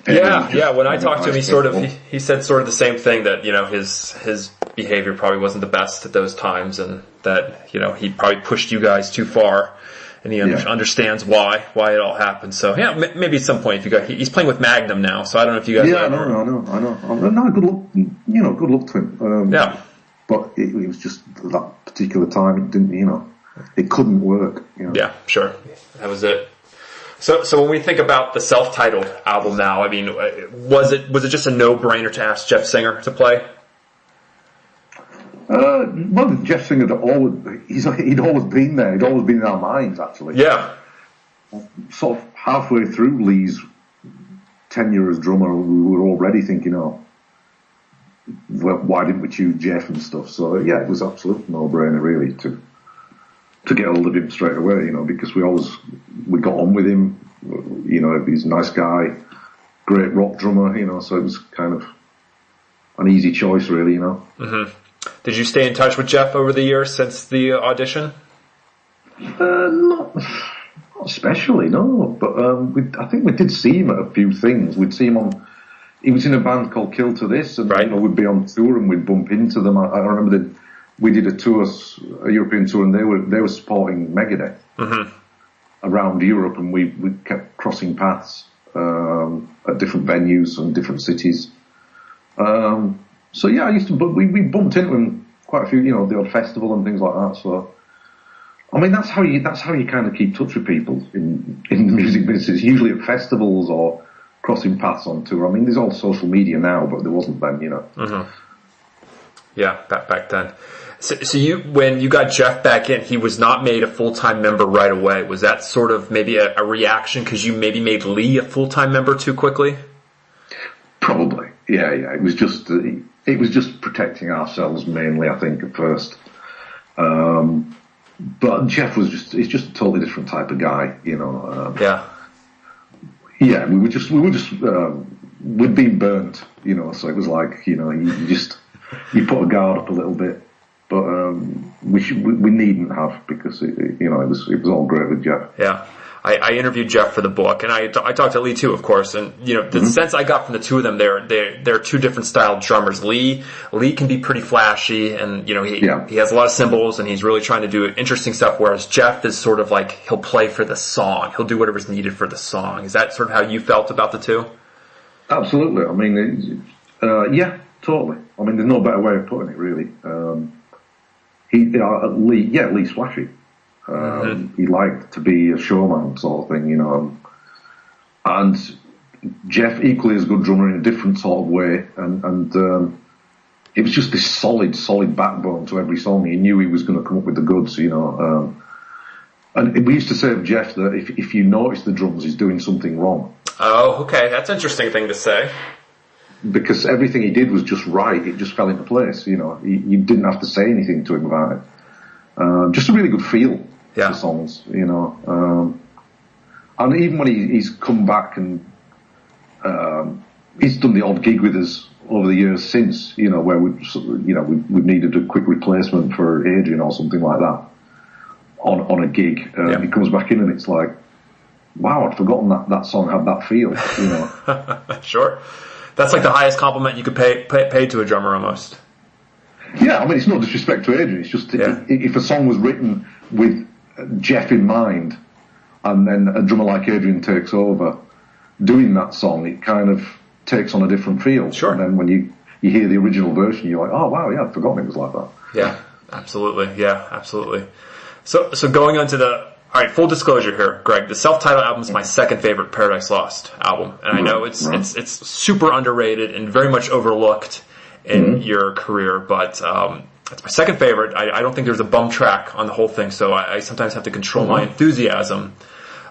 Yeah. When I talked to him, he said sort of the same thing, that his behavior probably wasn't the best at those times, and that he probably pushed you guys too far, and he understands why it all happened. So yeah, maybe at some point he's playing with Magnum now, so I don't know if you guys. Yeah, I know. No, good luck. Good luck to him. But it was just that particular time. It didn't. It couldn't work. Yeah, sure. That was it. So when we think about the self-titled album now, I mean, was it just a no-brainer to ask Jeff Singer to play? Well, Jeff Singer he'd always been there. He'd always been in our minds, actually. Yeah. Sort of halfway through Lee's tenure as drummer, we were already thinking, why didn't we choose Jeff and stuff? So yeah, it was absolute no-brainer really to get hold of him straight away, because we got on with him, he's a nice guy, great rock drummer, so it was kind of an easy choice really, Mm-hmm. Did you stay in touch with Jeff over the years since the audition? Not especially, no, but I think we did see him at a few things. We'd see him he was in a band called Kill to This, and right. We'd be on tour and we'd bump into them. I remember we did a European tour, and they were supporting Megadeth around Europe, and we kept crossing paths at different venues and different cities. So yeah, we bumped into him quite a few, the odd festival and things like that. So I mean, that's how you kind of keep touch with people in the music business. Usually at festivals or crossing paths on tour. I mean, there's all social media now, but there wasn't then, Mm-hmm. Yeah, back then. So when you got Jeff back in, he was not made a full-time member right away. Was that sort of maybe a reaction because you maybe made Lee a full-time member too quickly? Probably. Yeah. It was just protecting ourselves mainly, I think, at first. But Jeff he's just a totally different type of guy, Yeah. Yeah, we'd been burnt, so it was like, you put a guard up a little bit, but we needn't have, because it was all great with Jeff. Yeah. I interviewed Jeff for the book, and I talked to Lee too, of course. And the sense I got from the two of them, they're two different style drummers. Lee can be pretty flashy, and he has a lot of cymbals, and he's really trying to do interesting stuff. Whereas Jeff is sort of like, he'll play for the song, he'll do whatever's needed for the song. Is that sort of how you felt about the two? Absolutely. I mean, yeah, totally. I mean, there's no better way of putting it, really. Lee's flashy. He liked to be a showman sort of thing, and Jeff equally as good drummer in a different sort of way, and it was just this solid backbone to every song. He knew he was going to come up with the goods, and we used to say of Jeff that if you notice the drums, he's doing something wrong. Oh, okay, that's an interesting thing to say. Because everything he did was just right, it just fell into place, you didn't have to say anything to him about it. Just a really good feel. Yeah. The songs, and even when he's come back and he's done the odd gig with us over the years since, where we've needed a quick replacement for Adrian or something like that on a gig. He comes back in and it's like, wow, I'd forgotten that song had that feel, Sure, that's like the highest compliment you could pay to a drummer almost. Yeah, I mean, it's no disrespect to Adrian. It's just if a song was written with Jeff in mind, and then a drummer like Adrian takes over doing that song, it kind of takes on a different feel. Sure. And then when you hear the original version, you're like, oh wow, yeah, I'd forgotten it was like that. Yeah, absolutely. Yeah, absolutely. So going on to all right, full disclosure here, Greg, the self-titled album is my second favorite Paradise Lost album, and I know it's super underrated and very much overlooked in your career, but it's my second favorite. I don't think there's a bum track on the whole thing, so I sometimes have to control my enthusiasm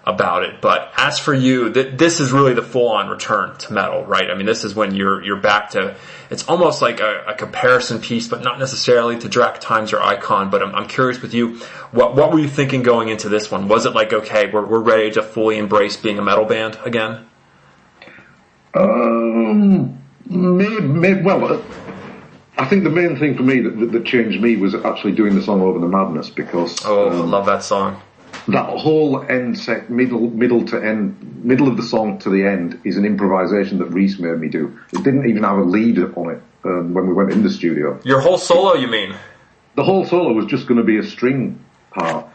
about it. But as for you, this is really the full-on return to metal, right? I mean, this is when you're back to, it's almost like a comparison piece, but not necessarily to Drac Times or Icon. But I'm curious with you, what were you thinking going into this one? Was it like, okay, we're ready to fully embrace being a metal band again? I think the main thing for me that changed me was actually doing the song Over the Madness, because... I love that song. that whole end set, middle to end, middle of the song to the end is an improvisation that Reese made me do. It didn't even have a lead on it when we went in the studio. Your whole solo, you mean? The whole solo was just going to be a string part.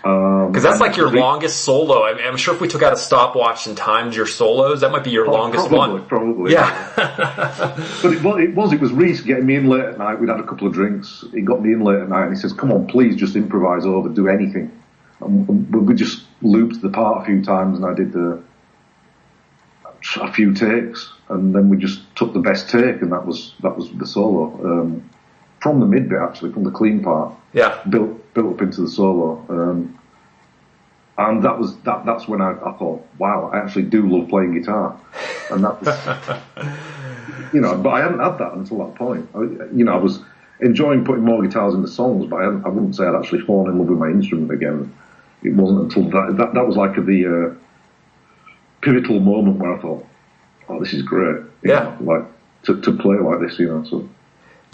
Because that's like your longest solo. I'm sure if we took out a stopwatch and timed your solos, that might be your longest one. Probably. Yeah. But it was Reese getting me in late at night. We'd had a couple of drinks. He got me in late at night and he says, come on, please just improvise over, do anything. And we just looped the part a few times and I did a few takes and then we just took the best take and that was the solo. From the mid bit actually, from the clean part. Yeah. Built up into the solo. And that's when I thought, wow, I actually do love playing guitar. And that was, but I hadn't had that until that point. I was enjoying putting more guitars in the songs, but I wouldn't say I'd actually fallen in love with my instrument again. It wasn't until that was like the pivotal moment where I thought, oh, this is great. Like to play like this, so.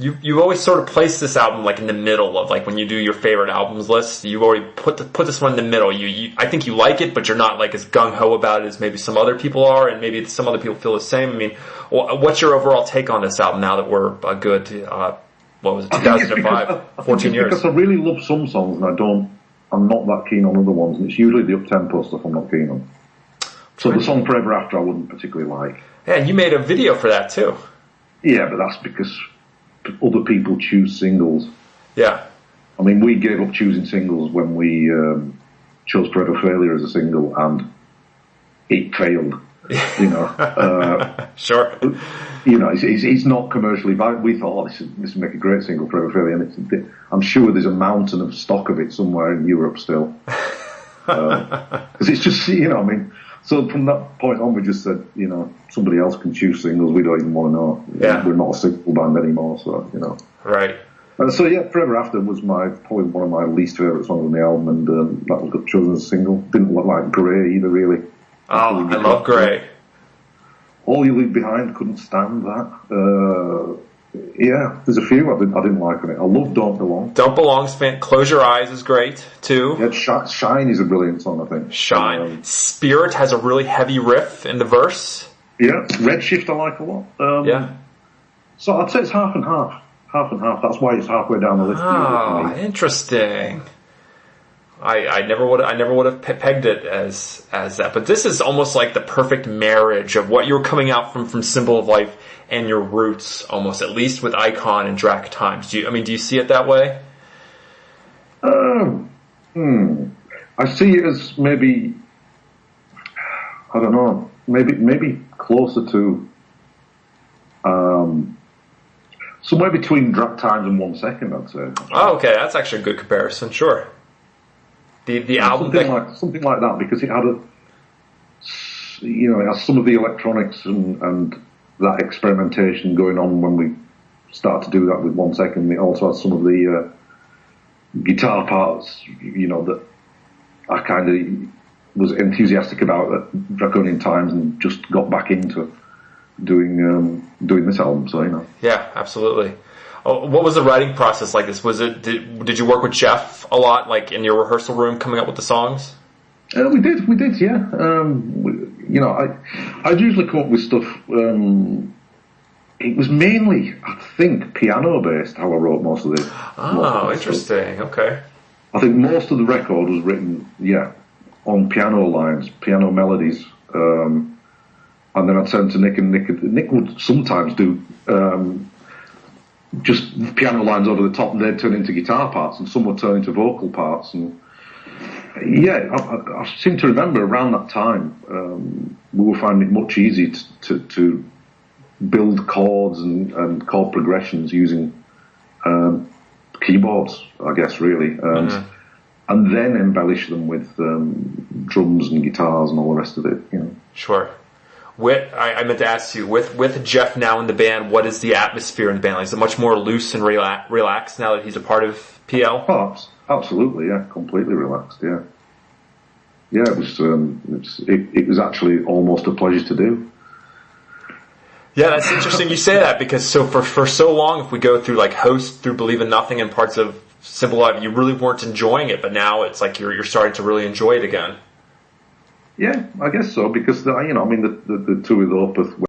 You always sort of place this album like in the middle of like when you do your favorite albums list. You already put this one in the middle. I think you like it, but you're not like as gung ho about it as maybe some other people are, and maybe some other people feel the same. I mean, what's your overall take on this album now that we're a good 2005, 14 years? Because I really love some songs, and I'm not that keen on other ones, and it's usually the up-tempo stuff I'm not keen on. So the song Forever After I wouldn't particularly like. Yeah, and you made a video for that too. Yeah, but that's because other people choose singles. Yeah. I mean, we gave up choosing singles when we chose Forever Failure as a single, and it failed. Sure. It's not commercially viable. We thought, this would make a great single, Forever Failure, and I'm sure there's a mountain of stock of it somewhere in Europe still. Because it's just, so from that point on, we just said, somebody else can choose singles. We don't even want to know. Yeah. We're not a single band anymore, so, Right. Forever After was probably one of my least favourite songs on the album, and that was got chosen as a single. Didn't look like Grey either, really. Oh, I love Grey. All You Leave Behind, couldn't stand that. There's a few I didn't like on it. I love Don't Belong. Don't Belong's Close Your Eyes is great, too. Yeah, Shine is a brilliant song, I think. Shine. Spirit has a really heavy riff in the verse. Yeah, Redshift I like a lot. Yeah. So I'd say it's half and half. Half and half. That's why it's halfway down the list. Oh, interesting. I never would have pegged it as that. But this is almost like the perfect marriage of what you're coming out from Symbol of Life and your roots, almost, at least with Icon and Drac Times. Do you see it that way? I see it as maybe, I don't know, maybe closer to somewhere between Drac Times and 1 Second, I'd say. Oh, okay, that's actually a good comparison. Sure. The album something like that, because it had it has some of the electronics and that experimentation going on when we start to do that with 1 Second. It also has some of the guitar parts, that I kind of was enthusiastic about at Draconian Times and just got back into doing this album. So Yeah, absolutely. What was the writing process like this? Did you work with Jeff a lot, like in your rehearsal room, coming up with the songs? We did, yeah. I'd usually come up with stuff. It was mainly, I think, piano based. How I wrote most of this. Oh, interesting. Okay. I think most of the record was written, on piano lines, piano melodies, and then I'd send to Nick, and Nick would sometimes do. Just piano lines over the top, and they'd turn into guitar parts, and some would turn into vocal parts. And I seem to remember around that time we were finding it much easier to build chords and chord progressions using keyboards, I guess, really, and then embellish them with drums and guitars and all the rest of it. Sure. I meant to ask you, with Jeff now in the band, what is the atmosphere in the band? Like, is it much more loose and relaxed now that he's a part of PL? Oh, absolutely, yeah, completely relaxed, yeah. Yeah, it was actually almost a pleasure to do. Yeah, that's interesting you say that, because for so long, if we go through like Host, through Believe in Nothing, and parts of Simple Life, you really weren't enjoying it, but now it's like you're starting to really enjoy it again. Yeah, I guess so, because the tour with Opeth